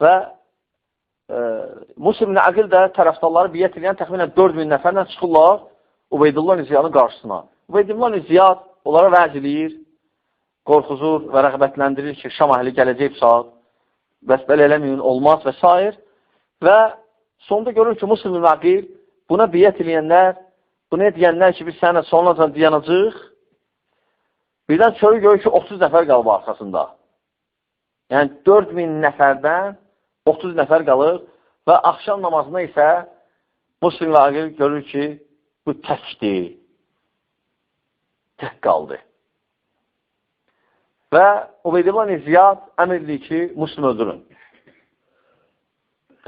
və Muslim ibn Aqil də tərəfdarları biyyət edən təxminən 4000 nəfərlə çıxırlar Ubeydullah ibn Ziyadın qarşısına. Ubeydullah ibn Ziyad onlara vəz eləyir, qorxuzur və rəğbətləndirir ki, Şam əhli gələcək bu saat, bəs belə eləməyin, olmaz və s. Və sonunda görür ki, Muslim ibn Aqil buna biyyət eləyənlər, buna deyənlər ki, biz sənə sonradan dayanacaq, birdən çörü görür ki, 30 nəfər qalıb arxasında. Yəni, 4000 nəfərdən 30 nəfər qalır və axşam namazına isə Muslim ibn Aqil görür ki, bu təkdir, tək qaldı. Və Ubeydullah ibn Ziyad əmr edir ki, Muslim öldürün.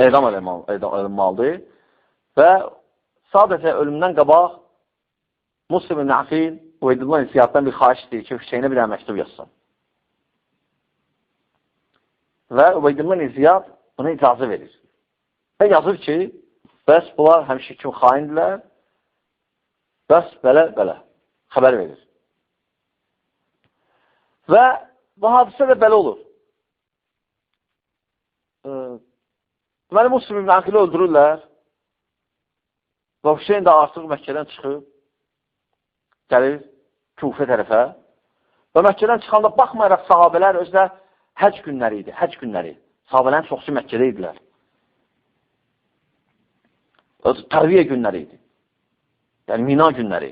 Edam edilməlidir. Və sadəcə ölümdən qabaq Muslim ibn Aqil Ubeydullah ibn Ziyaddan bir xahiş edir ki, Hüseynə bir məktub yazsın. Və Ubeydullah ibn Ziyad buna icazə verir. Və yazır ki, bəs bunlar həmişə kimi xaindirlər, bəs belə xəbər verir. Və bu hadisə də belə olur. Deməli, Muslim ibn Aqili öldürürlər və Hüseyin də artıq Məkkədən çıxıb, gəlir Kufə tərəfə və Məkkədən çıxanda baxmayaraq sahabələr özlə həc günləri idi, həc günləri. Sahabələrin çoxsu Məkkədə idilər. Tərviyə günləri idi. Yəni, Mina günləri.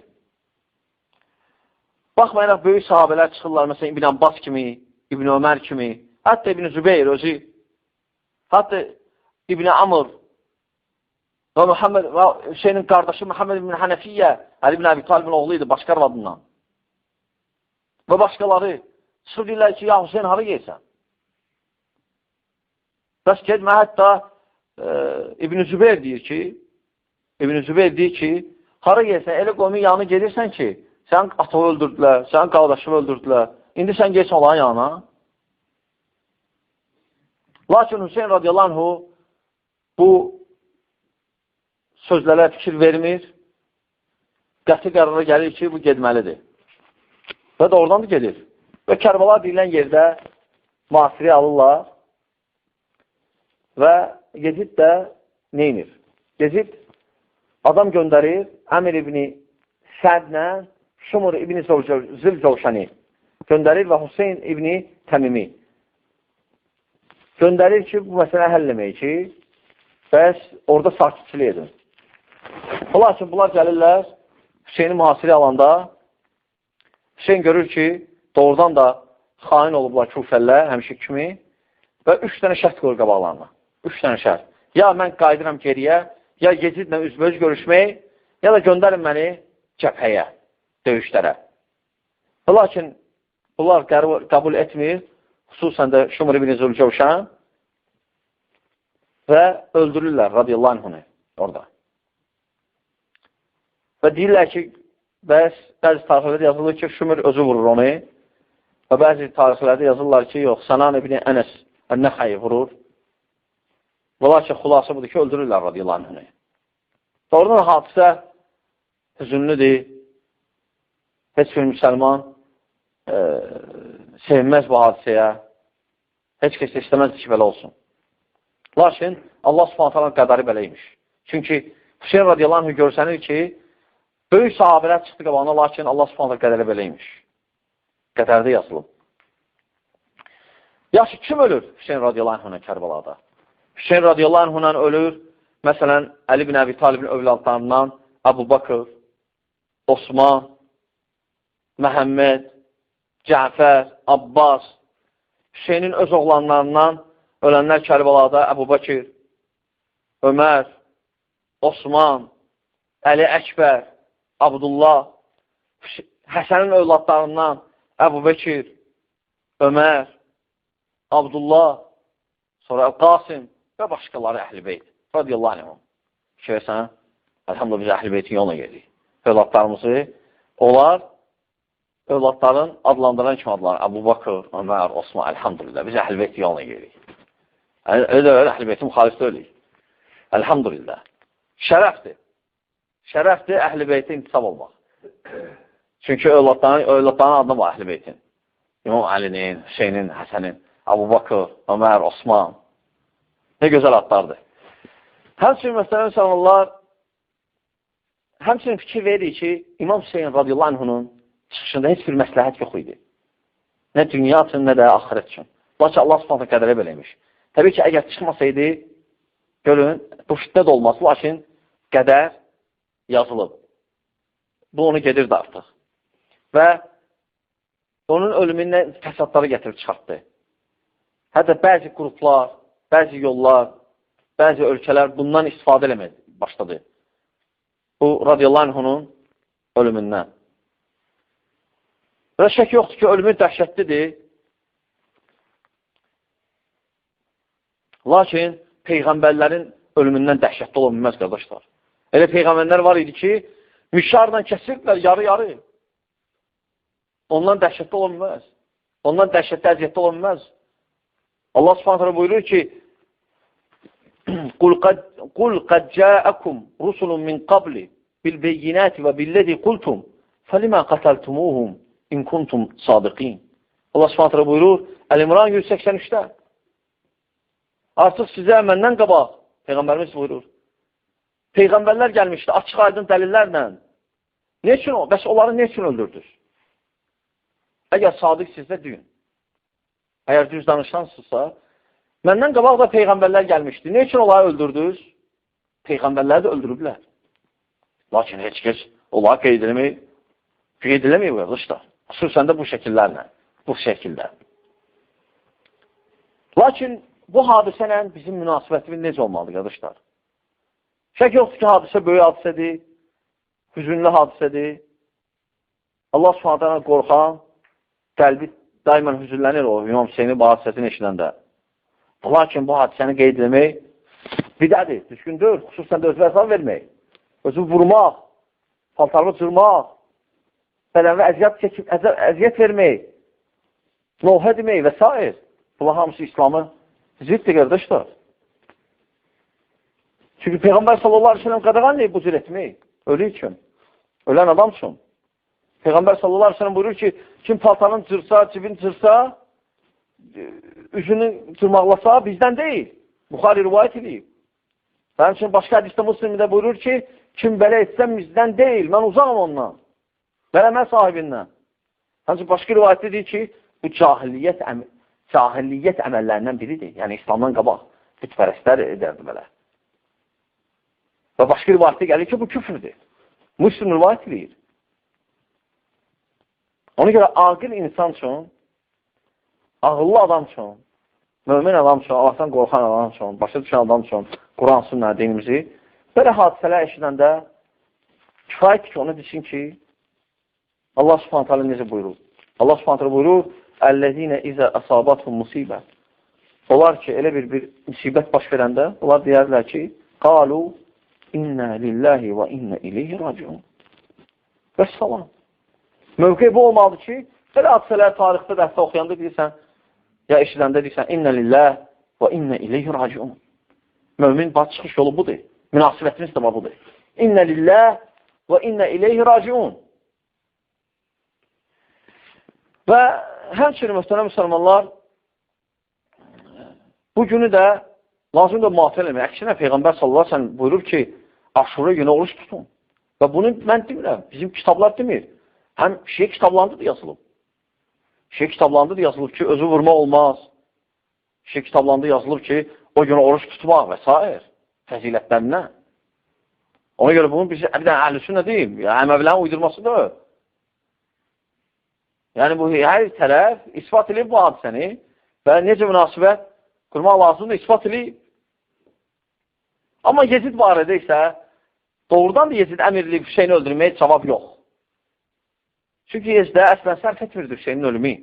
Baxmayaraq, böyük sahabələr çıxırlar, məsələn, İbn Abbas kimi, İbn Ömər kimi, hətta İbn Zübeyir özü, hətta İbn Amr və Hüseynin qardaşı Muhammed ibn Hənəfiyyə, Əli ibn Əbi Talibin oğlu idi, başqa arvadından. Və başqaları çıxır deyirlər ki, ya Hüseyin, hara geysən? Bəs gedmə, hətta İbn Zübeyir deyir ki, hara geysən, elə qoymun yanına gedirsən ki, sən atağı öldürdülər, sən qardaşını öldürdülər. İndi sən geçsin olan yanına. Lakin Hüseyin radiyallahu anhu bu sözlərə fikir vermir. Qəti qərara gəlir ki, bu gedməlidir. Və doğrudan da gedir. Və Kərbala deyilən yerdə mühasirəyə alırlar. Və Yezid də neynir? Yezid adam göndərir, Əmir ibn Sədlə Şumur ibn Zilcavşəni göndərir və Hüseyin ibn Təmimi göndərir ki, bu məsələ həlləmək ki, bəs orada sakitçilik edin. Lakin bunlar gəlirlər, Hüseyni mühasirə alanda Hüseyin görür ki, doğrudan da xain olublar Kufəllər, həmişə kimi və 3 dənə şərt qoyur qabaqlarına. 3 dənə şərt. Ya mən qaydıram geriyə, ya Yezidlə üzbəüz görüşmək, ya da göndərin məni cəbhəyə, döyüşlərə. Lakin bunlar qəbul etmir, xüsusən də Şumur ibn Zülcavşən və öldürürlər radiyallahu anhunu orada. Və deyirlər ki, bəzi tarixlərdə yazılır ki, Şumur özü vurur onu və bəzi tarixlərdə yazırlar ki, yox, Sənan ibn Ənəs Ən-Nəxəyi vurur. Və lakin xulası budur ki, öldürürlər radiyallahu anhunu. Doğrudan hadisə hüzünlüdür. Heç bir müsəlman sevinməz bu hadisəyə. Heç kəs istəməzdir ki, belə olsun. Lakin Allah subhanətələ qədəri beləymiş. Çünki Hüseyin radiyallahu anhü görsənir ki, böyük sahabələr çıxdı qabağına, lakin Allah subhanətələ qədəri beləymiş. Qədərdə yazılıb. Yaxşı, kim ölür Hüseyin radiyallahu anhünə Kərbalada? Hüseyin radiyallahu anhünə ölür, məsələn, Əli ibn Əbi Talibin övladlarından Əbu Bakır, Osman, Məhəmməd, Cəfər, Abbas, Hüseynin öz oğlanlarından ölənlər Kərbalada Əbu Bakır, Ömər, Osman, Əli Əkbər, Abdullah, Həsənin övladlarından Əbu Bakır, Ömər, Abdullah, sonra Qasim və başqaları Əhl-i Beyt. Radiyallahu anhum. Şöyəsən, əlhamdülillah biz Əhl-i Beytin yoluna gedirik. Övladlarımızı, onlar övladların adlandıran kimi adlanır. Əbu Bakır, Ömər, Osman, əlhamdülillah biz Əhl-i Beytin yoluna gedirik. Öyle Əhl-i Beytin müxalifdə öləyik. Əlhamdülillah. Şərəfdir. Şərəfdir Əhl-i Beytə intisab olmaq. Çünki övladların adına var Əhl-i Beytin. İmam Əlinin, Hüseynin, Həsənin, Əbu Bakır, Ömər, Osman. Nə gözəl adlardır. Həmçinin məsələn insanlar həmçinin fikir verir ki, İmam Hüseyin radiyallahu anhunun çıxışında heç bir məsləhət yox idi. Nə dünya üçün, nə də axirət üçün. Lakin Allah subhanətə qədərə beləymiş. Təbii ki, əgər çıxmasaydı, görün, bu fitnə də olmaz. Lakin qədər yazılıb. Bu onu gedirdi artıq. Və onun ölümündən fəsadları gətirib çıxartdı. Hətta bəzi qruplar, bəzi yollar, bəzi ölkələr bundan istifadə eləməyə başladı. Bu, radiyallahu anhunun ölümündən. Və şək yoxdur ki, ölümü dəhşətlidir. Lakin Peyğəmbərlərin ölümündən dəhşətli ola bilməz, qardaşlar. Elə Peyğəmbərlər var idi ki, müşarla kəsirdilər yarı-yarı. Ondan dəhşətli ola bilməz. Ondan dəhşətli əziyyətli ola bilməz. Allah subhanətlə buyurur ki, قُلْ قَدْ جَاءَكُمْ رُسُلٌ مِنْ قَبْلِ بِالْبَيِّنَاتِ وَبِالَّذِي قُلْتُمْ فَلِمَا قَتَلْتُمُوهُمْ İn kuntum sadiqin. Allah subhanətlə buyurur, Əl-İmran 183-də. Artıq sizə məndən qabaq, Peyğəmbərimiz buyurur. Peyğəmbərlər gəlmişdi, açıq aydın dəlillərlə. Ne üçün o? Bəs onları ne üçün öldürdür? Əgər sadiq sizdə deyin. Əgər düz danışansınızsa, məndən qabaq da Peyğəmbərlər gəlmişdi. Ne üçün onları öldürdünüz? Peyğəmbərləri də öldürüblər. Lakin heç kəs onları qeyd ediləməyib, qardaşlar. Xüsusən də bu şəkillərlə, bu şəkildə. Lakin bu hadisələ bizim münasibətimiz necə olmalıdır, qardaşlar? Şək yoxdur ki, hadisə böyük hadisədir, hüzünlü hadisədir. Allah subhanətlə qorxan, qəlbi daimən hüzünlənir o, İmam Hüseynin bu hadisəsini eşidəndə. Lakin bu hadisəni qeyd etmək bidədir, düzgündür, xüsusən də özünə hesab vermək, özünü vurmaq, paltarını cırmaq, bədənə əziyyət vermək, lovhə demək və s. Bunlar hamısı İslamı ziddir, qardaşlar. Çünki Peyğəmbər sallallahu aleyhi ve sellem qadağan deyib bu cür etmək, ölü üçün, ölən adam üçün. Peyğəmbər sallallahu aleyhi ve sellem buyurur ki, kim paltarını cırsa, cibini cırsa, üzünü cırmaqlasa bizdən deyil. Buxari rivayət edib. Mənim üçün başqa hədisdə Müslimdə buyurur ki, kim belə etsəm bizdən deyil, mən uzağım ondan. Bələmə sahibindən. Həmçin başqa rivayətdə deyir ki, bu cahiliyyət əməllərindən biridir. Yəni, İslamdan qabaq bütpərəstlər edərdi belə. Və başqa rivayətdə gəlir ki, bu küfrdür. Müslim rivayət edir. Ona görə aqil insan üçün, ağıllı adam üçün, mömin adam üçün, Allahdan qorxan adam üçün, başa düşən adam üçün, Quran sünnə dinimizi belə hadisələr eşidəndə kifayətdir ki, onu desin ki, Allah subhanət hələ necə buyurur? Allah subhanət hələ buyurur, Əl-ləzinə izə əsabatum musibə. Onlar ki, elə bir müsibət baş verəndə, onlar deyərlər ki, qalu, innə lillahi və innə ileyhi raciun. Və salam. Mövqe bu olmalıdır ki, belə hadisələr tarixdə dəstə oxuyanda deyirsən, ya eşidəndə deyirsən, innə lillah və innə ileyhi raciun. Mömin baş çıxış yolu budur. Münasibətimiz də budur. İnnə lillah və innə ileyhi raciun. Və həmçinin müstənə müsəlmanlar bu günü də lazımdır müafir eləmək. Əksinə Peyğəmbər sallallahu aleyhi ve sellem buyurur ki, Aşura günü oruç tutun. Və bunu mən demirəm, bizim kitablar demir. Həm şey kitablarında da yazılıb. Şey kitablarında da yazılıb ki, özü vurma olmaz. Şey kitablarında yazılıb ki, o günü oruç tutmaq və s. Fəzilətlərindən. Ona görə bunu bir dənə əhlüsünnə deyil. Əməvilərin uydurmasıdır. Yəni, bu hər tərəf ispat edib bu hadisəni və necə münasibət qurmaq lazımdır, ispat edib. Amma Yezid barədə isə doğrudan da Yezid əmirli Hüseyni öldürməyə cavab yox. Çünki Yezidə əslən sərf etmirdir Hüseynin ölümü.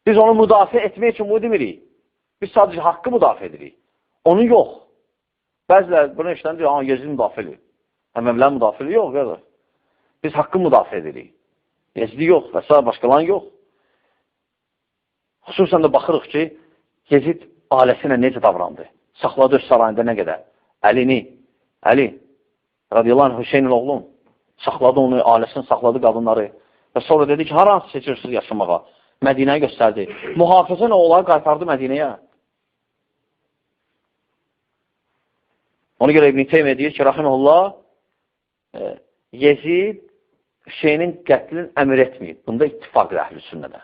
Biz onu müdafiə etmək üçün bunu demirik. Biz sadəcə haqqı müdafiə edirik. Onu yox. Bəzilər bunu işlən deyir, Yezid müdafiə edir. Əməvlər müdafiə edir, yox, qardaş. Biz haqqı müdafiə edirik. Yezidi yox və s. başqalan yox. Xüsusən də baxırıq ki, Yezid ailəsinə necə davrandı? Saxladı öz sarayında nə qədər? Əli, radiyallahu anh, Hüseynin oğlum, saxladı onu, ailəsini saxladı qadınları və sonra dedi ki, haransı seçirsiniz yaşamağa? Mədinəyə göstərdi. Mühafizə nə olar? Qaytardı Mədinəyə. Ona görə İbn-i Teymiyyə deyir ki, rahiməhullah, Yezid Hüseynin qətlini əmr etməyib. Bunda ittifaqdır əhl-i sünnədə.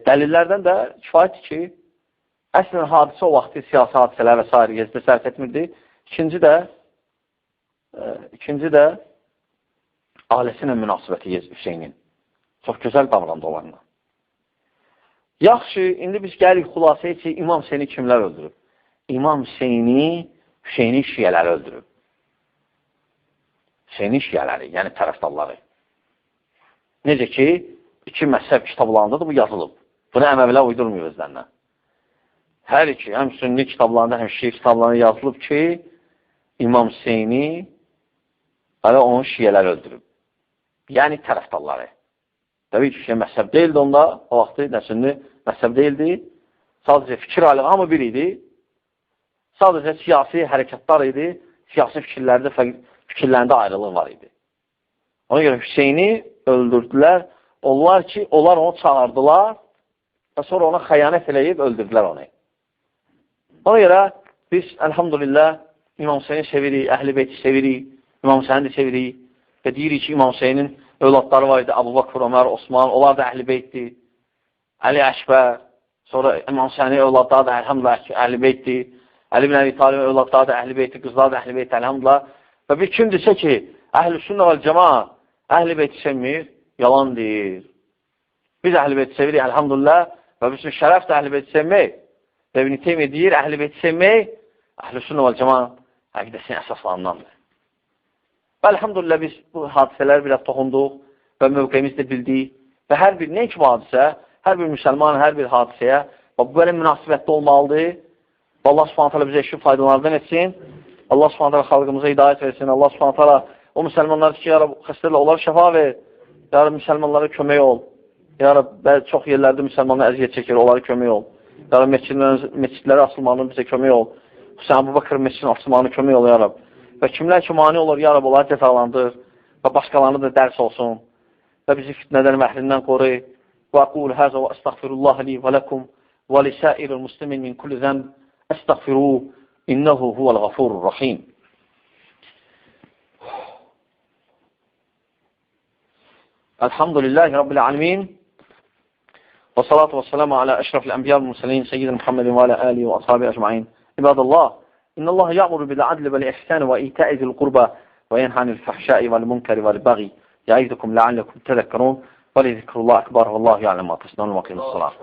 Dəlillərdən də kifayətdir ki, əslən hadisə o vaxtı siyasi hadisələr və s. Yeziddə sərf etmirdi. İkinci də ailəsinə münasibəti Yezid Hüseynin. Çox gözəl davrandı onlarla. Yaxşı, indi biz gəlirik xülasəyə ki, İmam Hüseyni kimlər öldürüb? İmam Hüseyni Hüseynin şiyələri öldürüb. Hüseynin şiyələri, yəni tərəfdarları. Necə ki, 2 məzhəb kitablarında da bu yazılıb. Bunu Əməvilər uydurmuyor özlərinə. Hər iki, həm sünni kitablarında, həm şiə kitablarında yazılıb ki, İmam Hüseyni onun şiyələri öldürüb. Yəni tərəfdarları. Təbii ki, məzhəb deyildi onda, o vaxtı sünni məzhəb deyildi. Sadəcə fikir aləmi, hamı bir idi. Sadəcə siyasi hərəkətlər idi. Siyasi fikirlərində ayrılıq var idi. Ona görə Hüseyni öldürdülər. Onlar onu çağırdılar və sonra ona xəyanət eləyib öldürdülər onu. Ona görə biz, əlhamdülillah, İmam Hüseyni sevirik, Əhl-i Beyti sevirik, İmam Hüseyni də sevirik və deyirik ki, İmam Hüseynin övladları var idi, Abu Bakr, Ömər, Osman, onlar da Əhl-i Beytdir. Əli Əşbər, sonra İmam Hüseyni övladları da əlhamdülillah Əhl-i Beytdir. Əli ibn Əbi Talib övladları da Əhl-i Beytdir, qızlar da Əhl-i Beytdir, əlhamdülillah. Və bir kim desə ki, Əhl-i Sünnə vəl Cəmaa Əhl-i Beyti sevmir, yalan deyir. Biz Əhl-i Beyti sevirik, əlhamdülillah, və bizim şərəf də Əhl-i Beyti sevmək. Və İbn-i Teymiyyə deyir, Əhl-i Beyti sevmək, Əhl-i Sünnə vəl Cəmaa əqidəsinin əsaslarındandır. Və əlhamdülillah biz bu hadisələri biraz toxunduq və mövqeyimizi də bildik. Və hər bir, nə ki bu hadisə, hər bir müsəlman, hər bir hadisəyə bu belə münasibətli olmalıdır. Və Allah subhanətələ bizə eşib faydalardan etsin. Allah subhanətələ xalqımıza hidayət versin. Allah subhanətələ o müsəlmanlar ki, ya Rab, xəstələrlə onlara şəfa ver. Ya Rab, müsəlmanlara kömək ol. Ya Rab, çox yerlərdə müsəlmanlar əziyyət çəkir, onlara kömək ol. Ya Rab, məscidləri açılmağını bizə kömək ol. Hüseyin Abu Bakır məscidinin açılmağını kömək ol, ya Rab. Və kimlər ki, mani olur, ya Rab, onları cəzalandır və başqalarına da dərs olsun və bizi fitnədən və əhlindən qoru. Və aqul həzə və əstəğfirullah li və ləkum və lisəiril muslimin min kulli zəmb əstəğfiru innəhu huvəl ğafurur rahim. Elhamdülillahi Rabbil alemin və salatu və selamu alə əşrafil ənbiya və müsəlin seyyidin Muhammedin və alə əlihi və ashabi əcma'in. İbadallah, إن الله يأمر بالعدل والإحسان وإيتاء ذي القربى وينهى عن الفحشاء والمنكر والبغي يعظكم لعلكم تذكرون ولذكر الله أكبر والله يعلم ما تصنعون وقيم الصلاة.